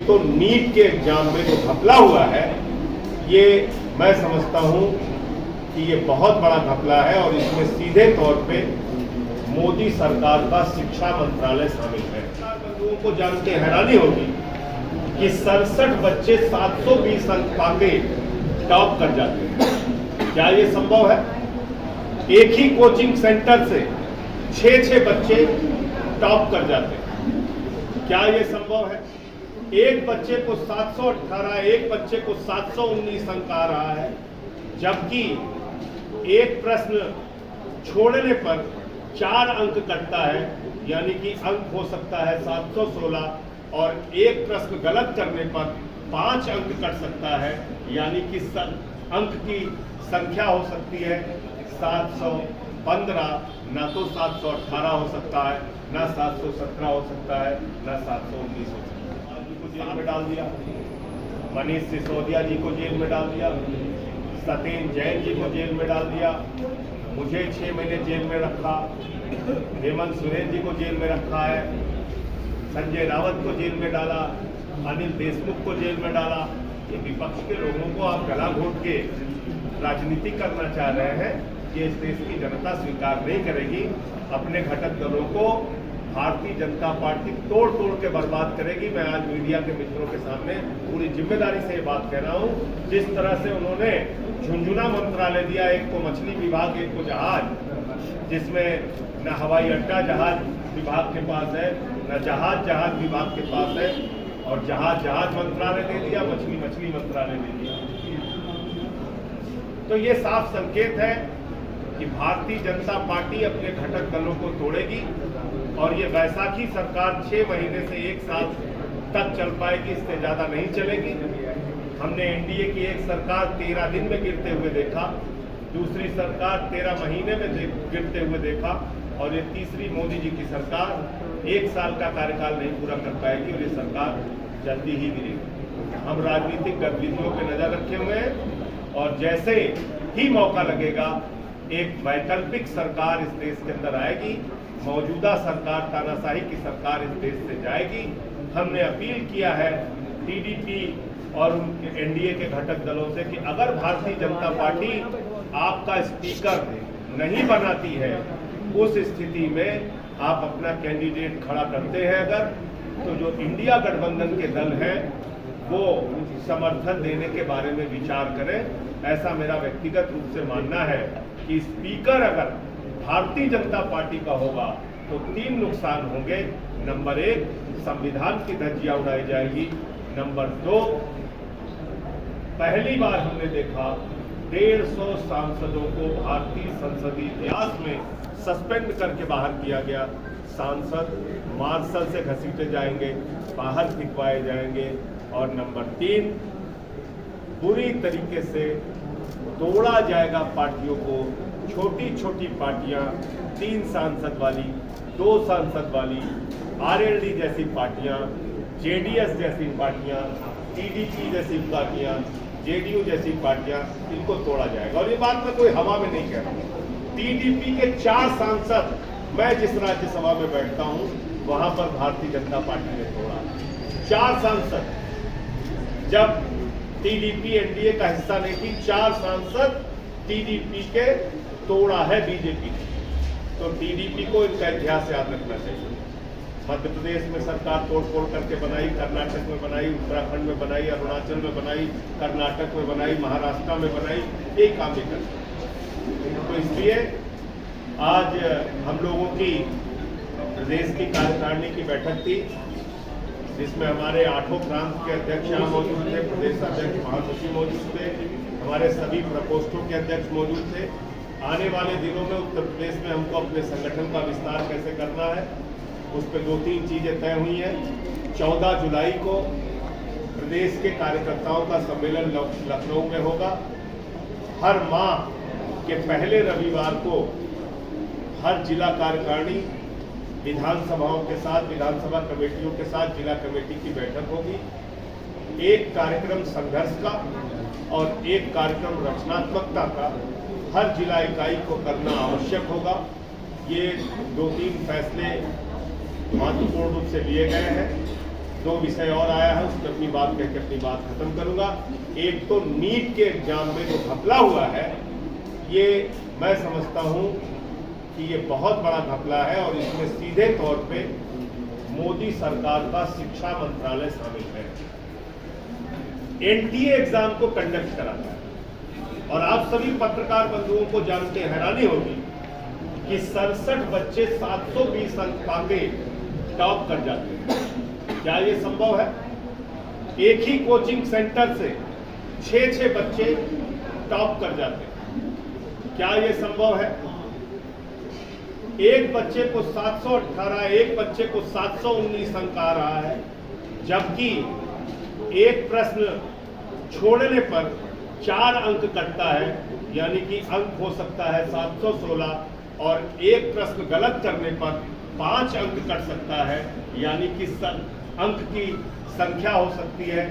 तो नीट के एग्जाम में जो घपला हुआ है, ये मैं समझता हूं कि ये बहुत बड़ा घपला है और इसमें सीधे तौर पे मोदी सरकार का शिक्षा मंत्रालय शामिल है। लोगों को जान के हैरानी होगी कि 67 बच्चे 720 अंक पाके टॉप कर जाते हैं। क्या ये संभव है? एक ही कोचिंग सेंटर से 6 बच्चे टॉप कर जाते हैं। क्या ये संभव है? एक बच्चे को 718, एक बच्चे को 719 अंक आ रहा है, जबकि एक प्रश्न छोड़ने पर 4 अंक कटता है, यानी कि अंक हो सकता है 716, और एक प्रश्न गलत करने पर 5 अंक कट सकता है, यानी कि अंक की संख्या हो सकती है 715, ना तो 718 हो सकता है, ना 717 हो सकता है, ना 719 हो सकता है। जेल में डाल दिया, मनीष सिसोदिया जी को जेल में डाल दिया, सत्येंद्र जैन जी को जेल में डाल दिया, मुझे 6 महीने जेल में रखा, हेमंत सोरेन जी को जेल में रखा है, संजय रावत को जेल में डाला, अनिल देशमुख को जेल में डाला। ये विपक्ष के लोगों को आप गला घोट के राजनीति करना चाह रहे हैं, ये इस देश की जनता स्वीकार नहीं करेगी। अपने घटक दलों को भारतीय जनता पार्टी तोड़ तोड़ के बर्बाद करेगी। मैं आज मीडिया के मित्रों के सामने पूरी जिम्मेदारी से ये बात कह रहा हूँ। जिस तरह से उन्होंने झुंझुना मंत्रालय दिया, एक को मछली विभाग, एक को जहाज, जिसमें न हवाई अड्डा जहाज विभाग के पास है, न जहाज विभाग के पास है, और जहाज मंत्रालय दे दिया, मछली मंत्रालय दे दिया। तो ये साफ संकेत है कि भारतीय जनता पार्टी अपने घटक दलों को तोड़ेगी, और ये बैसाखी सरकार 6 महीने से 1 साल तक चल पाएगी, इससे ज्यादा नहीं चलेगी। हमने एनडीए की एक सरकार 13 दिन में गिरते हुए देखा, दूसरी सरकार 13 महीने में गिरते हुए देखा, और ये तीसरी मोदी जी की सरकार 1 साल का कार्यकाल नहीं पूरा कर पाएगी, और ये सरकार जल्दी ही गिरेगी। हम राजनीतिक गतिविधियों पर नजर रखे हुए हैं, और जैसे ही मौका लगेगा एक वैकल्पिक सरकार इस देश के अंदर आएगी, मौजूदा सरकार तानाशाही की सरकार इस देश से जाएगी। हमने अपील किया है टीडीपी और उनके एनडीए के घटक दलों से कि अगर भारतीय जनता पार्टी आपका स्पीकर नहीं बनाती है, उस स्थिति में आप अपना कैंडिडेट खड़ा करते हैं अगर, तो जो इंडिया गठबंधन के दल हैं वो समर्थन देने के बारे में विचार करें। ऐसा मेरा व्यक्तिगत रूप से मानना है कि स्पीकर अगर भारतीय जनता पार्टी का होगा तो 3 नुकसान होंगे। नंबर 1, संविधान की धज्जियां उड़ाई जाएगी। नंबर 2, पहली बार हमने देखा 150 सांसदों को भारतीय संसदीय इतिहास में सस्पेंड करके बाहर किया गया। सांसद मार्शल से घसीटे जाएंगे, बाहर फिकवाए जाएंगे। और नंबर 3, बुरी तरीके से तोड़ा जाएगा पार्टियों को। छोटी छोटी पार्टियां, 3 सांसद वाली, 2 सांसद वाली, आरएलडी जैसी पार्टियां, जेडीएस जैसी पार्टियां, टीडीपी जैसी पार्टियां, जेडीयू जैसी पार्टियां, इनको तोड़ा जाएगा। और ये बात मैं कोई हवा में नहीं कह रहा हूं। टीडीपी के 4 सांसद मैं जिस राज्यसभा में बैठता हूं वहां पर भारतीय जनता पार्टी ने तोड़ा। 4 सांसद, जब टीडीपी एनडीए का हिस्सा नहीं थी, 4 सांसद टीडीपी के तोड़ा है बीजेपी। तो टीडीपी को इनका इतिहास याद रखना चाहिए। मध्य प्रदेश में सरकार तोड़ करके बनाई, कर्नाटक में बनाई, उत्तराखंड में बनाई, अरुणाचल में बनाई, कर्नाटक में बनाई, महाराष्ट्र में बनाई, एक काम नहीं करती। तो इसलिए आज हम लोगों की प्रदेश की कार्यकारिणी की बैठक थी, जिसमें हमारे 8 प्रांत के अध्यक्ष यहाँ मौजूद थे, प्रदेश अध्यक्ष महासचिव मौजूद थे, हमारे सभी प्रकोष्ठों के अध्यक्ष मौजूद थे। आने वाले दिनों में उत्तर प्रदेश में हमको अपने संगठन का विस्तार कैसे करना है, उस पर 2-3 चीजें तय हुई हैं। 14 जुलाई को प्रदेश के कार्यकर्ताओं का सम्मेलन लखनऊ में होगा। हर माह के पहले रविवार को हर जिला कार्यकारिणी विधानसभाओं के साथ, विधानसभा कमेटियों के साथ जिला कमेटी की बैठक होगी। एक कार्यक्रम संघर्ष का और एक कार्यक्रम रचनात्मकता का हर जिला इकाई को करना आवश्यक होगा। ये 2-3 फैसले महत्वपूर्ण रूप से लिए गए हैं। दो विषय और आया है, उसमें अपनी बात कह के अपनी बात खत्म करूंगा। एक तो नीट के एग्जाम में जो घपला हुआ है, ये मैं समझता हूं कि ये बहुत बड़ा घपला है और इसमें सीधे तौर पे मोदी सरकार का शिक्षा मंत्रालय शामिल है। एनटीए एग्जाम को कंडक्ट कराता है और आप सभी पत्रकार बंधुओं को जानते हैरानी होगी कि 67 बच्चे 720 अंक पाके टॉप कर जाते हैं। क्या ये संभव है? एक ही कोचिंग सेंटर से 6 बच्चे टॉप कर जाते हैं। क्या ये संभव है? एक बच्चे को 718, एक बच्चे को 719 अंक आ रहा है, जबकि एक प्रश्न छोड़ने पर 4 अंक कटता है, यानी कि अंक हो सकता है 716, और एक प्रश्न गलत करने पर 5 अंक कट सकता है, यानी कि अंक की संख्या हो सकती है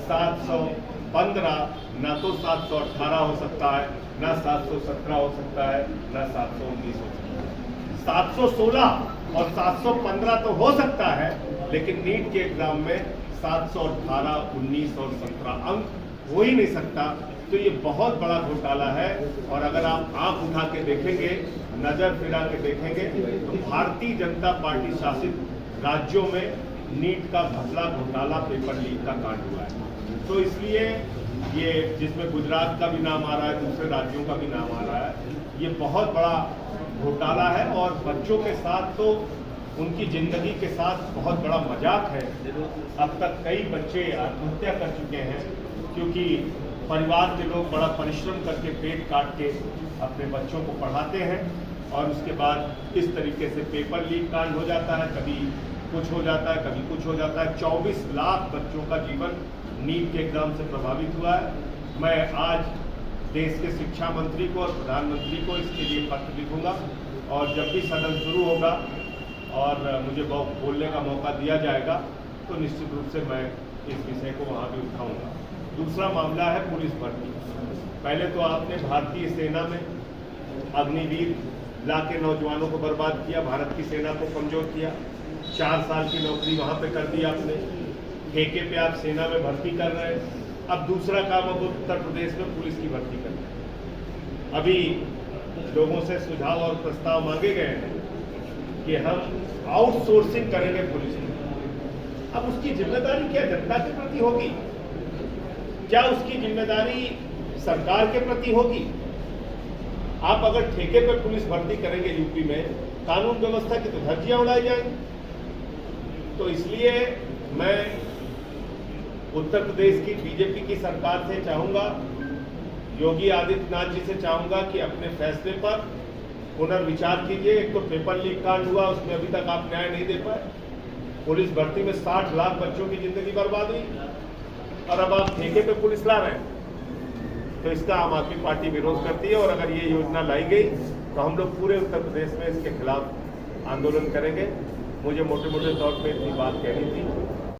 715, ना तो 718 हो सकता है, ना 717 हो सकता है, ना 719 हो सकता है। 716 और 715 तो हो सकता है, लेकिन नीट के एग्जाम में 718, 19 और 17 अंक हो ही नहीं सकता। तो ये बहुत बड़ा घोटाला है, और अगर आप आंख उठा के देखेंगे, नजर फिरा के देखेंगे, तो भारतीय जनता पार्टी शासित राज्यों में नीट का घपला, घोटाला, पेपर लीक का कांड हुआ है। तो इसलिए ये, जिसमें गुजरात का भी नाम आ रहा है, दूसरे राज्यों का भी नाम आ रहा है, ये बहुत बड़ा घोटाला है और बच्चों के साथ तो उनकी जिंदगी के साथ बहुत बड़ा मजाक है। अब तक कई बच्चे आत्महत्या कर चुके हैं, क्योंकि परिवार के लोग बड़ा परिश्रम करके पेट काट के अपने बच्चों को पढ़ाते हैं, और उसके बाद इस तरीके से पेपर लीक कांड हो जाता है, कभी कुछ हो जाता है, कभी कुछ हो जाता है। 24 लाख बच्चों का जीवन नीट के एग्जाम से प्रभावित हुआ है। मैं आज देश के शिक्षा मंत्री को और प्रधानमंत्री को इसके लिए पत्र लिखूंगा, और जब भी सदन शुरू होगा और मुझे बोलने का मौका दिया जाएगा, तो निश्चित रूप से मैं इस विषय को वहाँ भी उठाऊंगा। दूसरा मामला है पुलिस भर्ती। पहले तो आपने भारतीय सेना में अग्निवीर ला के नौजवानों को बर्बाद किया, भारत की सेना को कमजोर किया। 4 साल की नौकरी वहाँ पे कर दी आपने, ठेके पे आप सेना में भर्ती कर रहे हैं। अब दूसरा काम, अब उत्तर प्रदेश में पुलिस की भर्ती कर रहे हैं। अभी लोगों से सुझाव और प्रस्ताव मांगे गए हैं कि हम आउटसोर्सिंग करेंगे पुलिस की। अब उसकी जिम्मेदारी क्या जनता के प्रति होगी? क्या उसकी जिम्मेदारी सरकार के प्रति होगी? आप अगर ठेके पर पुलिस भर्ती करेंगे यूपी में, कानून व्यवस्था की तो धज्जियां उड़ाई जाएंगी। तो इसलिए मैं उत्तर प्रदेश की बीजेपी की सरकार से चाहूंगा, योगी आदित्यनाथ जी से चाहूंगा कि अपने फैसले पर पुनर्विचार कीजिए। एक तो पेपर लीक कांड हुआ, उसमें अभी तक आप न्याय नहीं दे पाए। पुलिस भर्ती में 60 लाख बच्चों की जिंदगी बर्बाद हुई, और अब आप ठेके पे पुलिस ला रहे हैं। तो इसका आम आदमी पार्टी विरोध करती है, और अगर ये योजना लाई गई तो हम लोग पूरे उत्तर प्रदेश में इसके खिलाफ आंदोलन करेंगे। मुझे मोटे मोटे तौर पे इतनी बात कहनी थी।